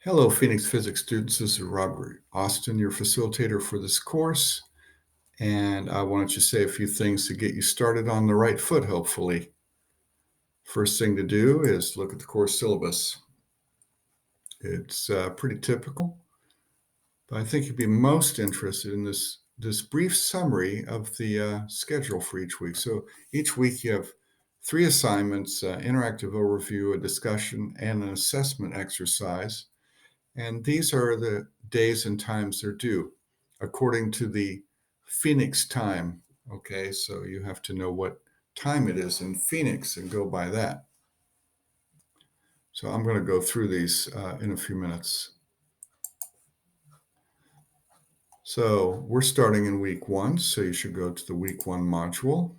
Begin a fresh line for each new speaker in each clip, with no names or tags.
Hello, Phoenix Physics students. This is Robert Austin, your facilitator for this course. And I wanted to say a few things to get you started on the right foot, hopefully. First thing to do is look at the course syllabus. It's pretty typical, but I think you'd be most interested in this brief summary of the schedule for each week. So each week you have 3 assignments, interactive overview, a discussion, and an assessment exercise. And these are the days and times they're due according to the Phoenix time. Okay, so you have to know what time it is in Phoenix and go by that. So I'm going to go through these in a few minutes. So we're starting in week 1, so you should go to the week 1 module.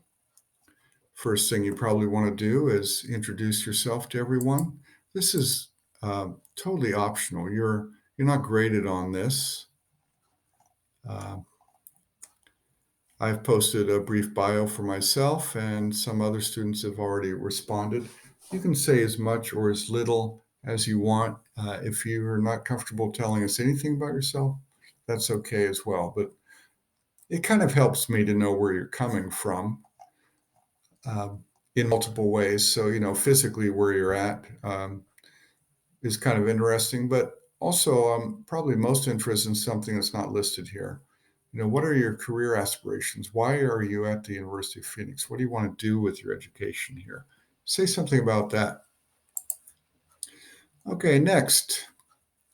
First thing you probably want to do is introduce yourself to everyone. This is totally optional. You're not graded on this. I've posted a brief bio for myself, and some other students have already responded. You can say as much or as little as you want. If you're not comfortable telling us anything about yourself, that's okay as well. But it kind of helps me to know where you're coming from in multiple ways. So, physically where you're at is kind of interesting, but also I'm probably most interested in something that's not listed here. What are your career aspirations? Why are you at the University of Phoenix? What do you want to do with your education here? Say something about that. Okay, next.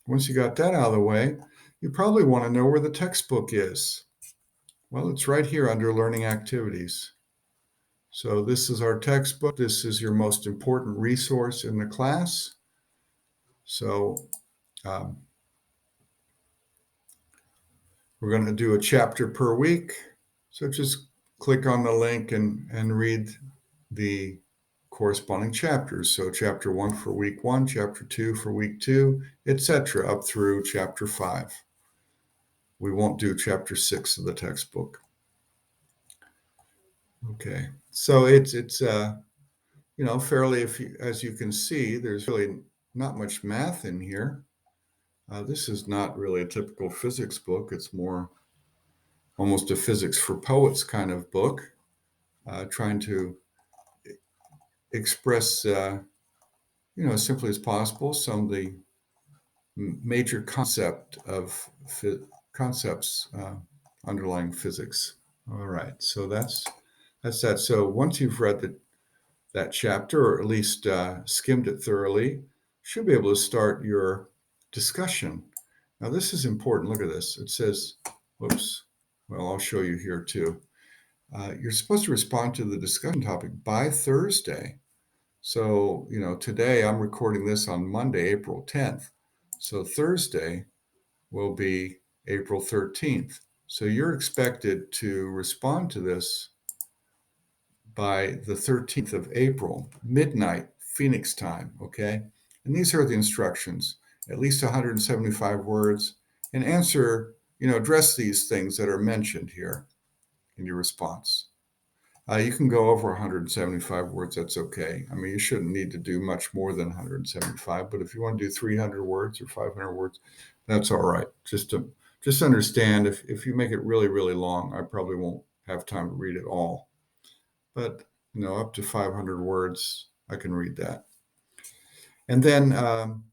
Once you got that out of the way, you probably want to know where the textbook is. Well, it's right here under Learning Activities. So this is our textbook. This is your most important resource in the class. So um, we're going to do a chapter per week. So just click on the link and read the corresponding chapters. So chapter 1 for week 1, chapter 2 for week 2, etc., up through chapter 5. We won't do chapter 6 of the textbook. Okay, so it's fairly, as you can see, there's really not much math in here. This is not really a typical physics book. It's more almost a physics for poets kind of book, trying to express, as simply as possible, some of the major concepts underlying physics. All right, so that's that. So once you've read that chapter, or at least skimmed it thoroughly, you should be able to start your discussion. Now this is important. Look at this. It says, whoops. Well, I'll show you here too. You're supposed to respond to the discussion topic by Thursday. So, today I'm recording this on Monday, April 10th. So Thursday will be April 13th. So you're expected to respond to this by the 13th of April, midnight, Phoenix time, okay? And these are the instructions, at least 175 words, and address these things that are mentioned here in your response. You can go over 175 words, that's okay. I mean, you shouldn't need to do much more than 175, but if you want to do 300 words or 500 words, that's all right. Just understand if you make it really, really long, I probably won't have time to read it all. But, up to 500 words, I can read that. And then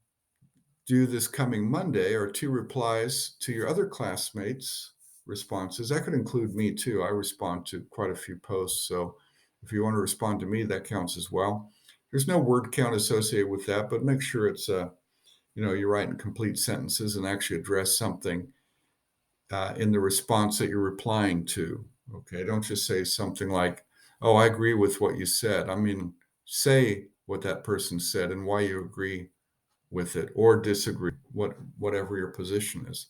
do this coming Monday or 2 replies to your other classmates' responses. That could include me too. I respond to quite a few posts. So if you want to respond to me, that counts as well. There's no word count associated with that, but make sure it's, you're writing complete sentences and actually address something in the response that you're replying to. Okay, don't just say something like, oh, I agree with what you said. I mean, say what that person said and why you agree with it or disagree, whatever your position is.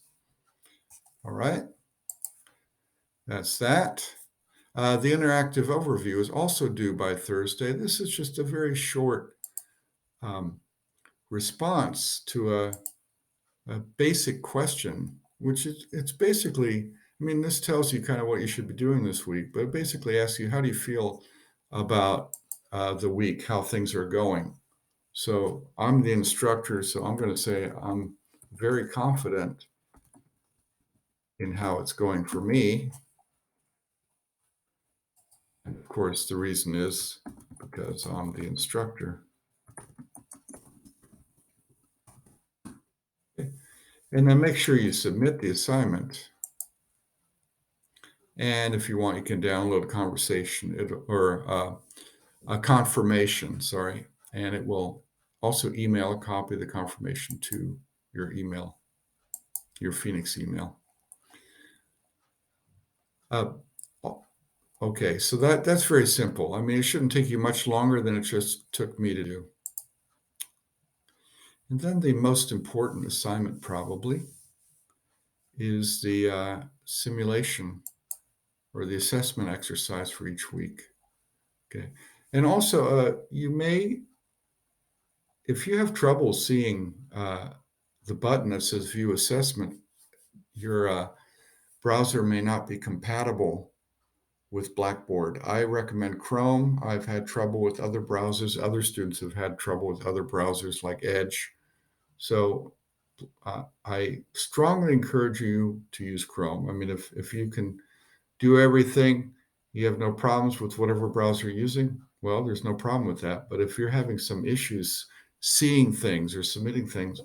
All right, that's that. The interactive overview is also due by Thursday. This is just a very short response to a basic question, which it's basically, this tells you kind of what you should be doing this week, but it basically asks you, how do you feel about the week, how things are going? So I'm the instructor, so I'm going to say I'm very confident in how it's going for me. And of course, the reason is because I'm the instructor. Okay. And then make sure you submit the assignment. And if you want, you can download a conversation or a confirmation, sorry, and it will also email a copy of the confirmation to your email, your Phoenix email. Okay, so that's very simple. I mean, it shouldn't take you much longer than it just took me to do. And then the most important assignment probably is the simulation or the assessment exercise for each week. Okay, and also you may, if you have trouble seeing the button that says View Assessment, your browser may not be compatible with Blackboard. I recommend Chrome. I've had trouble with other browsers. Other students have had trouble with other browsers like Edge. So I strongly encourage you to use Chrome. I mean, if you can do everything, you have no problems with whatever browser you're using, well, there's no problem with that. But if you're having some issues seeing things or submitting things,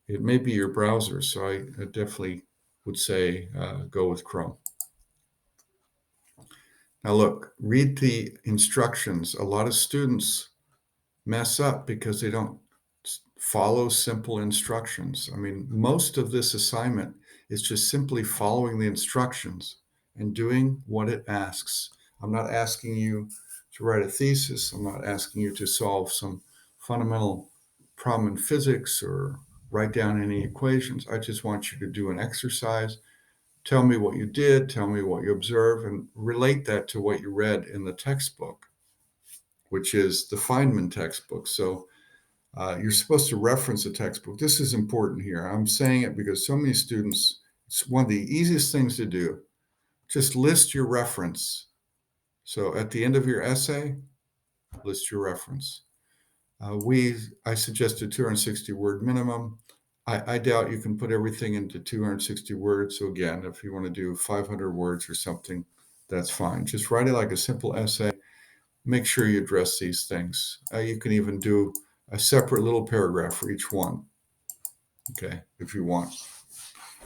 it may be your browser. So I definitely would say go with Chrome. Now look, read the instructions. A lot of students mess up because they don't follow simple instructions. I mean, most of this assignment is just simply following the instructions and doing what it asks. I'm not asking you to write a thesis. I'm not asking you to solve some fundamental problem in physics or write down any equations. I just want you to do an exercise. Tell me what you did, tell me what you observed, and relate that to what you read in the textbook, which is the Feynman textbook. So you're supposed to reference a textbook. This is important here. I'm saying it because so many students, it's one of the easiest things to do. Just list your reference. So at the end of your essay, list your reference. I suggested 260 word minimum. I doubt you can put everything into 260 words. So again, if you want to do 500 words or something, that's fine. Just write it like a simple essay. Make sure you address these things. You can even do a separate little paragraph for each one, okay, if you want.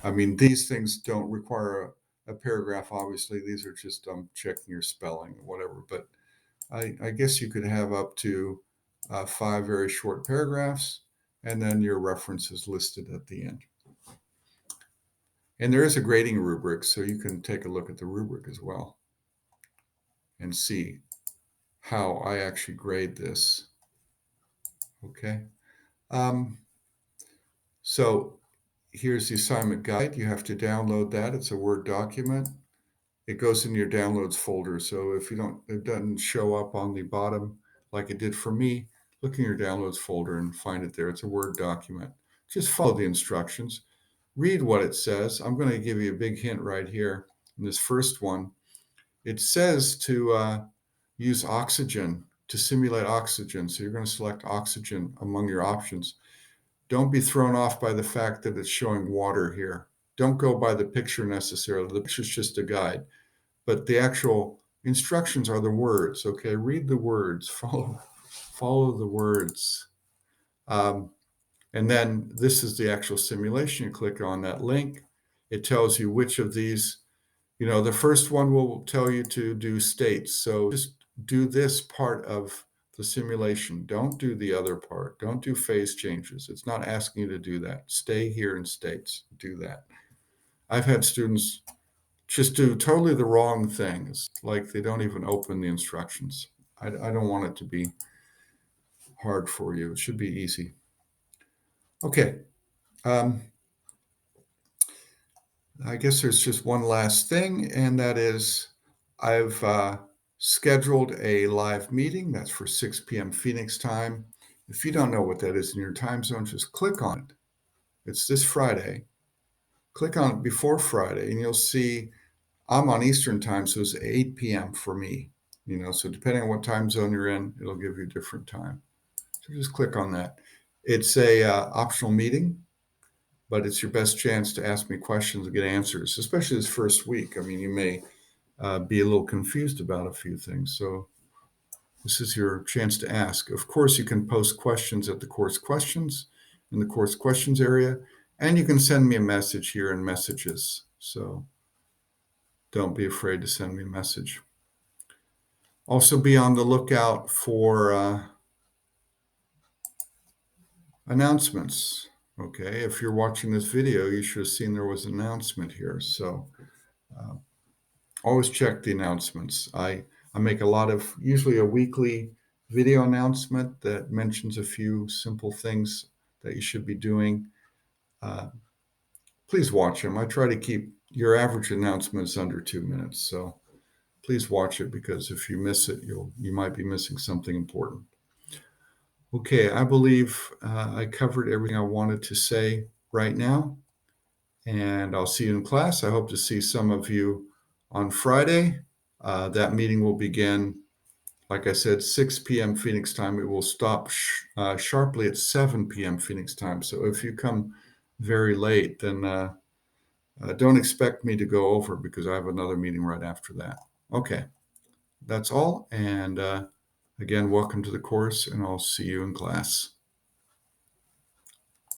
I mean, these things don't require a paragraph, obviously. These are just checking your spelling or whatever. But I guess you could have up to 5 very short paragraphs, and then your references listed at the end. And there is a grading rubric, so you can take a look at the rubric as well and see how I actually grade this. Okay. So here's the assignment guide. You have to download that. It's a Word document. It goes in your downloads folder. So if it doesn't show up on the bottom like it did for me, look in your downloads folder and find it there. It's a Word document. Just follow the instructions. Read what it says. I'm going to give you a big hint right here in this first one. It says to use oxygen, to simulate oxygen. So you're going to select oxygen among your options. Don't be thrown off by the fact that it's showing water here. Don't go by the picture necessarily. The picture is just a guide, but the actual instructions are the words. Okay, read the words, follow the words. And then this is the actual simulation. You click on that link. It tells you which of these, the first one will tell you to do states. So just do this part of the simulation. Don't do the other part. Don't do phase changes. It's not asking you to do that. Stay here in states. Do that. I've had students just do totally the wrong things, like they don't even open the instructions. I don't want it to be hard for you. It should be easy. Okay. I guess there's just one last thing, and that is I've scheduled a live meeting. That's for 6 p.m. Phoenix time. If you don't know what that is in your time zone, just click on it. It's this Friday. Click on it before Friday, and you'll see I'm on Eastern time, so it's 8 p.m. for me. So depending on what time zone you're in, it'll give you a different time. So just click on that. It's a optional meeting. but it's your best chance to ask me questions and get answers, especially this first week. I mean, you may be a little confused about a few things. So this is your chance to ask. Of course, you can post questions at the course questions in the course questions area, and you can send me a message here in messages. So don't be afraid to send me a message. Also be on the lookout for announcements. Okay, if you're watching this video, you should have seen there was an announcement here. So uh, always check the announcements. I make a lot of, usually a weekly video announcement that mentions a few simple things that you should be doing. Please watch them. I try to keep your average announcements under 2 minutes. So please watch it, because if you miss it, you might be missing something important. Okay, I believe I covered everything I wanted to say right now, and I'll see you in class. I hope to see some of you on Friday. That meeting will begin, like I said, 6 p.m. Phoenix time. It will stop sharply at 7 p.m. Phoenix time. So if you come very late, then don't expect me to go over, because I have another meeting right after that. Okay, that's all. And again, welcome to the course, and I'll see you in class.